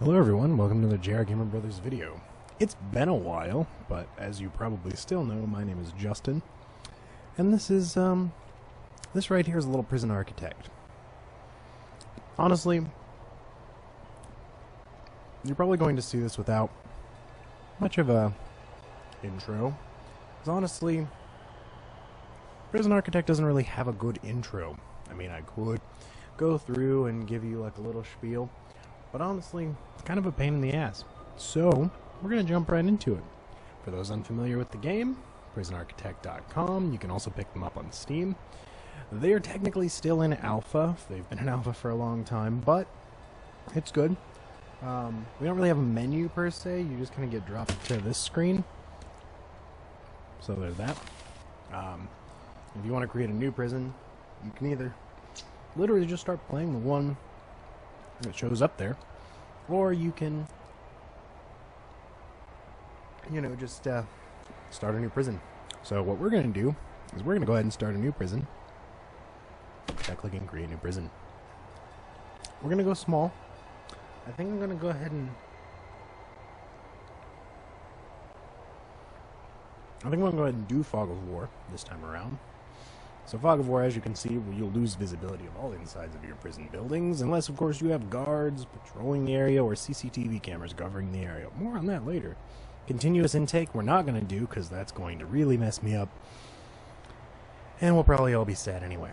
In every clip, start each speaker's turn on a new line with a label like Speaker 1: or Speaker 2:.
Speaker 1: Hello everyone, welcome to the JR Gamer Brothers video. It's been a while, but as you probably still know, my name is Justin. And this right here is a little prison architect. Honestly, you're probably going to see this without much of a intro. Because honestly, prison architect doesn't really have a good intro. I mean, I could go through and give you like a little spiel, but honestly, it's kind of a pain in the ass. So, we're going to jump right into it. For those unfamiliar with the game, prisonarchitect.com, you can also pick them up on Steam. They are technically still in alpha. They've been in alpha for a long time, but it's good. We don't really have a menu per se. You just kind of get dropped to this screen. So there's that. If you want to create a new prison, you can either literally just start playing the one that shows up there, or you can, just start a new prison. So what we're going to do is we're going to go ahead and start a new prison by clicking create new prison. We're going to go small. I think I'm going to go ahead and do Fog of War this time around. So Fog of War, as you can see, you'll lose visibility of all insides of your prison buildings, unless, of course, you have guards patrolling the area or CCTV cameras covering the area. More on that later. Continuous intake, we're not going to do, because that's going to really mess me up. And we'll probably all be sad anyway.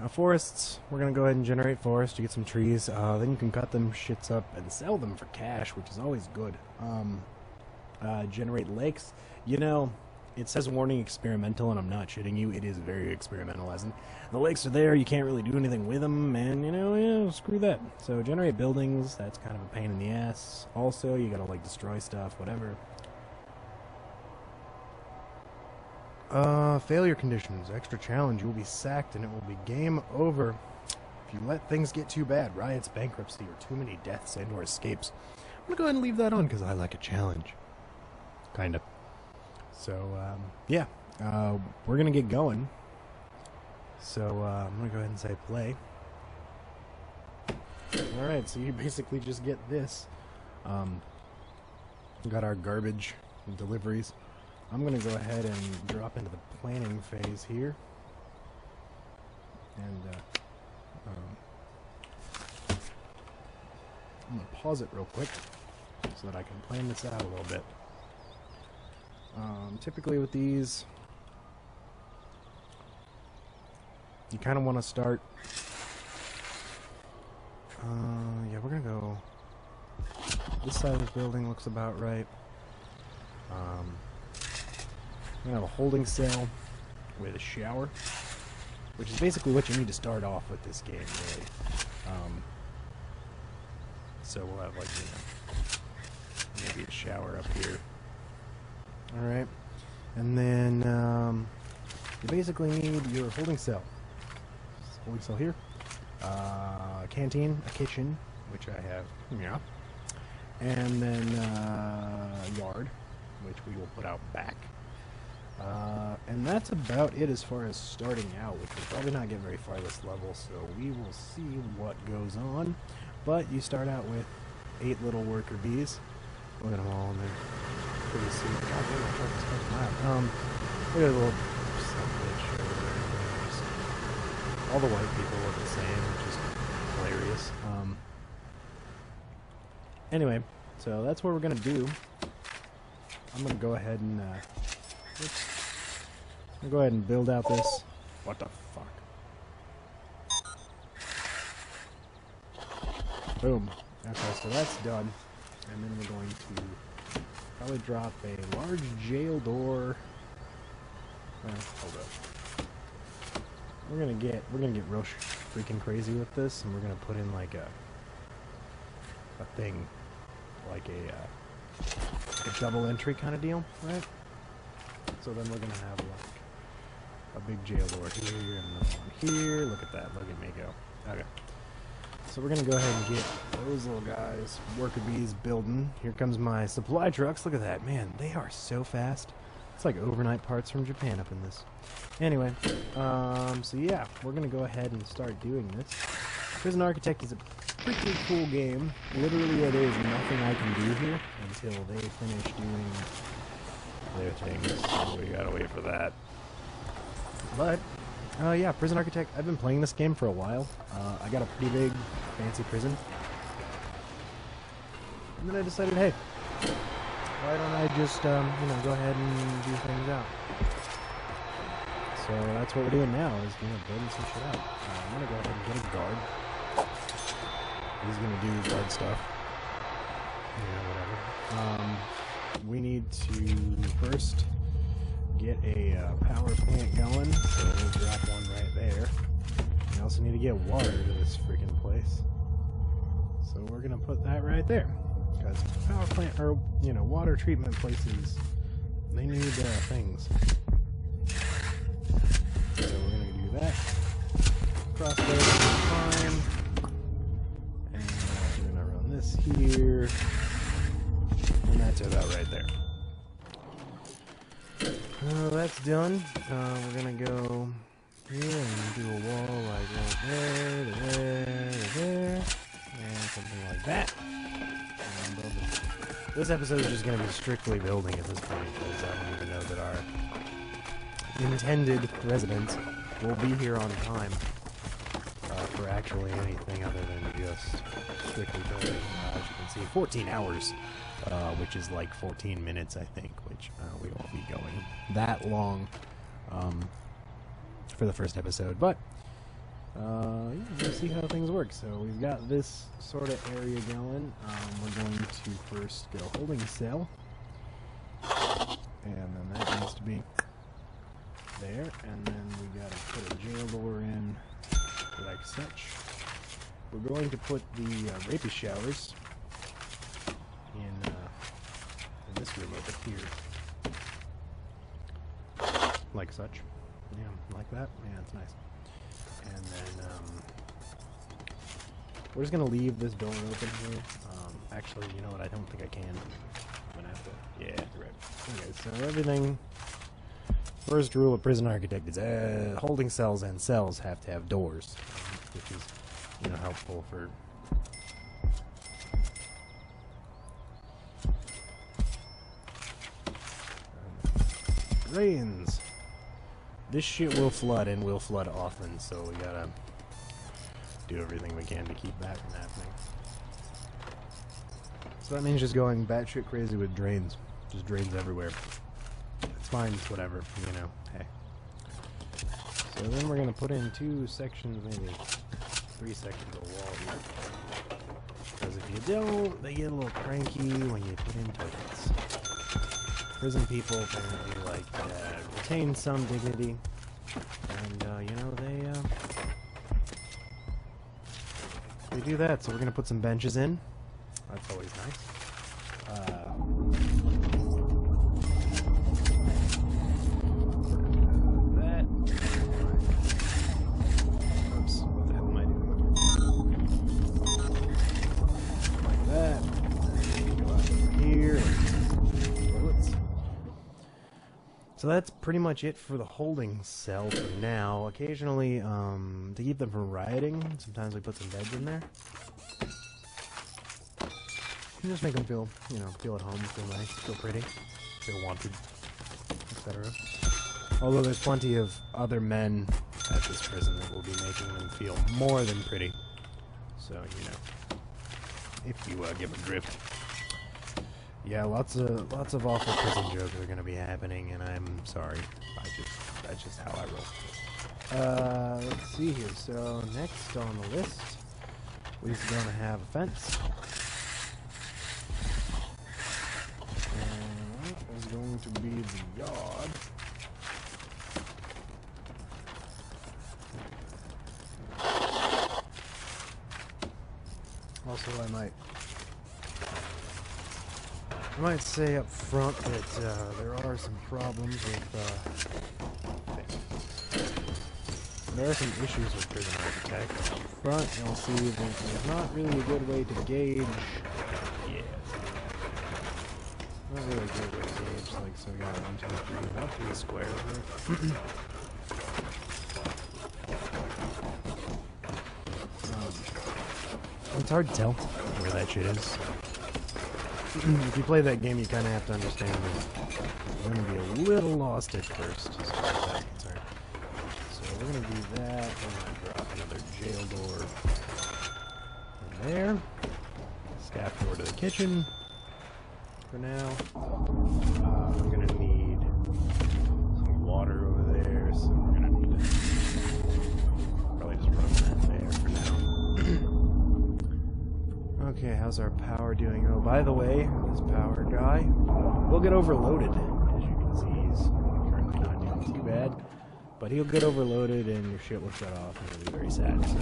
Speaker 1: Forests, we're going to go ahead and generate forest. You get some trees, then you can cut them shits up and sell them for cash, which is always good. Generate lakes. It says warning experimental, and I'm not shitting you, it is very experimental, as in the lakes are there, you can't really do anything with them, and screw that. So generate buildings, that's kind of a pain in the ass. Also, you gotta destroy stuff, whatever. Failure conditions, extra challenge, you will be sacked and it will be game over if you let things get too bad. Riots, bankruptcy, or too many deaths and or escapes. I'm gonna go ahead and leave that on because I like a challenge. Kinda. So, we're going to get going. So, I'm going to go ahead and say play. Alright, so you basically just get this. We got our garbage deliveries. I'm going to go ahead and drop into the planning phase here. And, I'm going to pause it real quick so that I can plan this out a little bit. Typically with these, you kind of want to start, we're going to go, this side of the building looks about right. We're going to have a holding cell with a shower, which is basically what you need to start off with this game, really. So we'll have maybe a shower up here. Alright, and then you basically need your holding cell. Holding cell here. A canteen, a kitchen, which I have, yeah. And then a yard, which we will put out back. And that's about it as far as starting out, which will probably not get very far this level, so we will see what goes on. But you start out with 8 little worker bees. Look at them all in there. Pretty sweet. God damn, I tried to spend my look at the little bitch over there. All the white people look the same, which is hilarious. Anyway, so that's what we're gonna do. I'm gonna go ahead and build out this. What the fuck? Boom. Okay, so that's done. And then we're going to probably drop a large jail door. Hold up. We're gonna get real freaking crazy with this, and we're gonna put in like a thing, like a double entry kind of deal, right? So then we're gonna have like a big jail door here and another one here. Look at that. Look at me go. Okay. So we're going to go ahead and get those little guys, worker bees, building. Here comes my supply trucks. Look at that. Man, they are so fast. It's like overnight parts from Japan up in this. Anyway, so yeah, we're going to go ahead and start doing this. Prison Architect is a pretty cool game. Literally, there's nothing I can do here until they finish doing their things. So we gotta wait for that. But, yeah, Prison Architect, I've been playing this game for a while. I got a pretty big, fancy prison. And then I decided, hey, why don't I just, you know, go ahead and do things out. So that's what we're doing now, is, you know, building some shit out. I'm gonna go ahead and get a guard. He's gonna do guard stuff. You know, whatever. We need to first get a power plant going, so we'll drop one right there. We also need to get water to this freaking place. So we're gonna put that right there. Because power plant, or, you know, water treatment places, they need things. So we're gonna do that. Cross there, fine. And we're gonna run this here. And that's about right there. That's done. We're gonna go here and do a wall like right there, to there, to there, and something like that. And build this. This episode is just gonna be strictly building at this point, because I don't even know that our intended residents will be here on time for actually anything other than just strictly building. As you can see, 14 hours, which is like 14 minutes, I think, which we won't be going that long for the first episode, but yeah, we'll see how things work. So we've got this sort of area going. We're going to first get a holding cell, and then that needs to be there, and then we gotta put a jail door in like such. We're going to put the rapist showers in this room over here, like such. Yeah, like that. Yeah, it's nice. And then we're just gonna leave this door open here. Actually, you know what? I don't think I can. I'm gonna have to. Yeah, you're right. Okay, so everything. First rule of Prison Architect is holding cells and cells have to have doors, which is, you know, helpful for rains. This shit will flood, and will flood often, so we gotta do everything we can to keep that from happening. So that means just going batshit crazy with drains. Just drains everywhere. It's fine, it's whatever, you know, hey. So then we're gonna put in 2 sections, maybe 3 sections of wall here. Because if you don't, they get a little cranky when you put in toilets. Prison people apparently like to retain some dignity, and you know, they do that. So we're gonna put some benches in. That's always nice. Oops, what the hell am I doing? Like that. Go out over here. Toilets. So that's pretty much it for the holding cell for now. Occasionally, to keep them from rioting, sometimes we put some beds in there. And just make them feel, you know, feel at home, feel nice, feel pretty, feel wanted, etc. Although there's plenty of other men at this prison that will be making them feel more than pretty. So, you know, if you give a drift. Yeah, lots of awful prison jokes are gonna be happening, and I'm sorry. That's just how I roll. Let's see here. So next on the list, we're gonna have a fence. And that is going to be the yard. Also, I might say up front that there are some problems with, there are some issues with Prison Architect. Up front, you'll see that there's not really a good way to gauge, not really a good way to gauge, like, so we got 1, 2, 3, about 3 squares, right? It's hard to tell where that shit is. If you play that game, you kind of have to understand that you're going to be a little lost at first, as far as that's concerned. So we're going to do that. We're going to drop another jail door in there. Staff door to the kitchen for now. We're going to need some water over there, so we're going to need to probably just run that there for now. Okay, how's our power doing? Oh, by the way, this power guy will get overloaded. As you can see, he's currently not doing too bad. But he'll get overloaded and your shit will shut off and it'll be very sad. So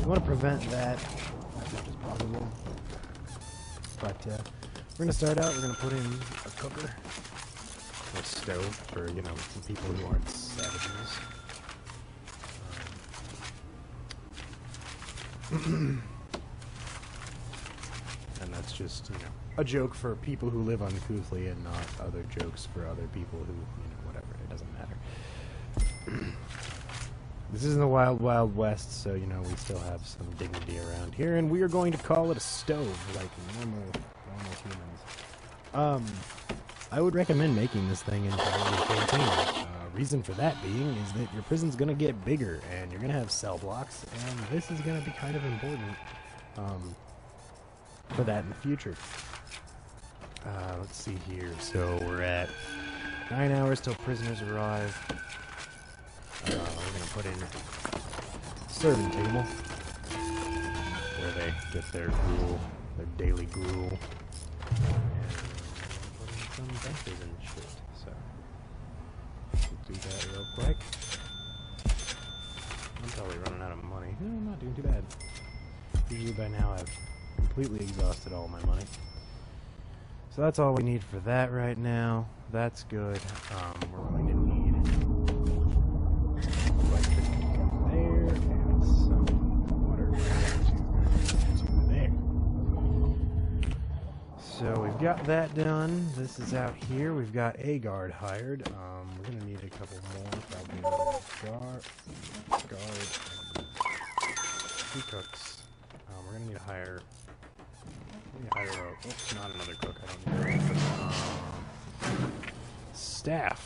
Speaker 1: you want to prevent that as much as possible. But we're going to start out, we're going to put in a cooker. Or a stove for, you know, people who aren't savages. And that's just, you know, a joke for people who live uncouthly and not other jokes for other people who, you know, whatever, it doesn't matter. This isn't the wild, wild west, so, you know, we still have some dignity around here, and we are going to call it a stove, like normal humans. I would recommend making this thing into a canteen. Reason for that being is that your prison's going to get bigger, and you're going to have cell blocks, and this is going to be kind of important for that in the future. Let's see here. So we're at 9 hours till prisoners arrive. We're going to put in a serving table where they get their gruel, their daily gruel. And put in some benches and shit. So we'll do that real quick. I'm probably running out of money. No, I'm not doing too bad. Usually by now I've completely exhausted all my money. So that's all we need for that right now. That's good. We're going to need electric there and some water to there. So we've got that done. This is out here. We've got a guard hired. We're going to need a couple more. Probably another guard, 2 cooks. We're going to need to hire... oops, not another cook. I don't need staff.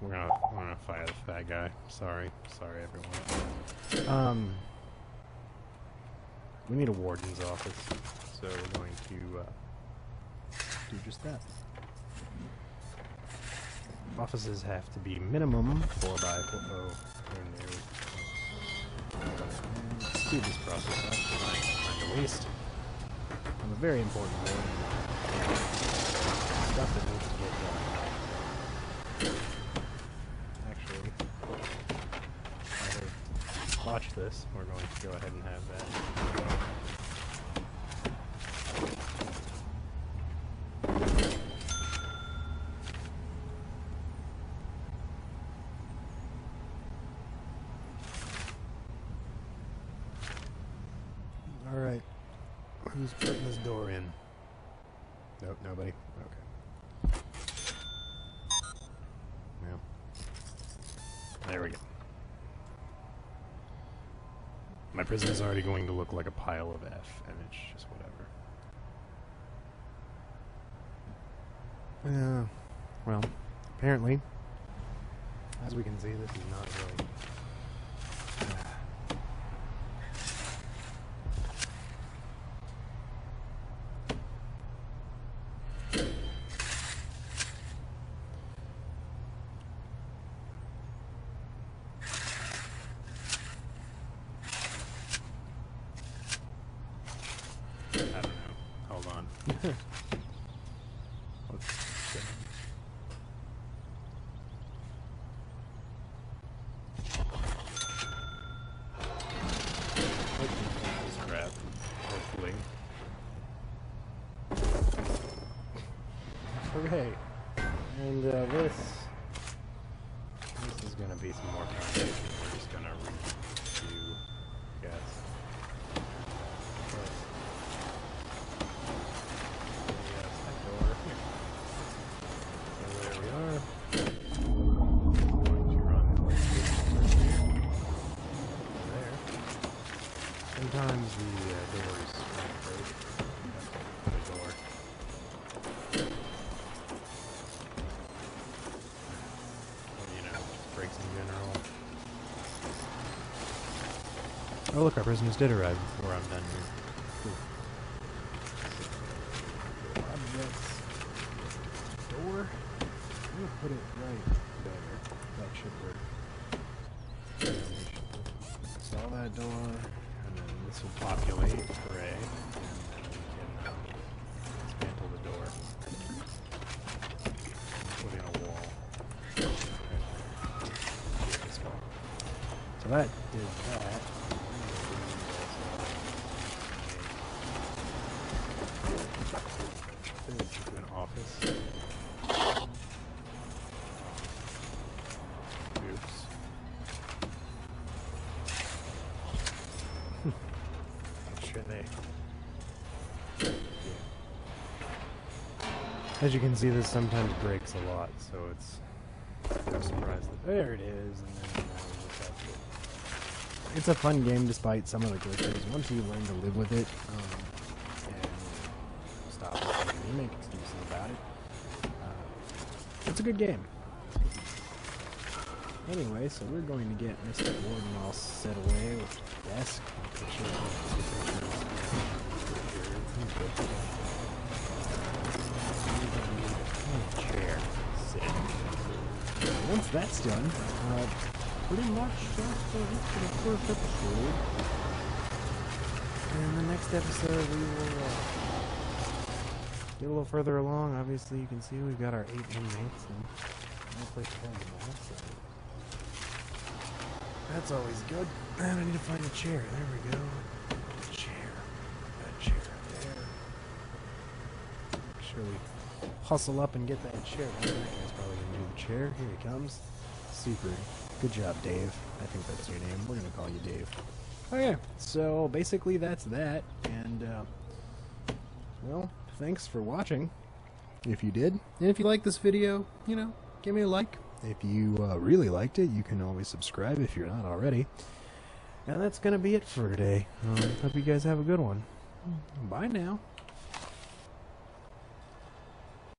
Speaker 1: We're gonna fire the fat guy. Sorry, everyone. We need a warden's office, so we're going to do just that. Offices have to be minimum 4 by 4. Oh, there we go. Let's speed this process up. We're not time to waste. A very important one. Stuff that needs to get done. Actually, watch this. We're going to go ahead and have that. Alright. Who's putting this door in? Nope, nobody. Okay. Well, there we go. My prison is already going to look like a pile of F, and it's just whatever. Well, apparently, as we can see, this is not really... I don't know. Hold on. Let's this crap. Hopefully. Okay. And this is gonna be some more foundation. We're just gonna redo, I guess. Sometimes the doors graphics in general. Oh look, our prisoners did arrive before I'm done here. Cool. Objects. Door. I'm gonna put it right there. That should work. Install that door, and then this will populate. Hooray. And then we can dismantle the door. Put in a wall. This wall. So that did that. An office. Oops. Should they? As you can see, this sometimes breaks a lot, so it's no surprise that there it is, and then just have to. It's a fun game despite some of the glitches. Once you learn to live with it, and stop letting me make excuses about it, it's a good game. Anyway, so we're going to get Mr. Warden all set away with the desk. Chair. Sit. Once that's done, pretty much that's the first episode. And the next episode we will get a little further along. Obviously, you can see we've got our 8 inmates and no place to put them all, so that's always good. And I need to find a chair. There we go. Chair. That chair there. Make sure we hustle up and get that chair. That guy's probably gonna do the chair. Here he comes. Super. Good job, Dave. I think that's your name. We're gonna call you Dave. Okay, so basically that's that. And well, thanks for watching. If you did, and if you like this video, you know, give me a like. If you really liked it, you can always subscribe if you're not already. And that's gonna be it for today. Hope you guys have a good one. Bye now.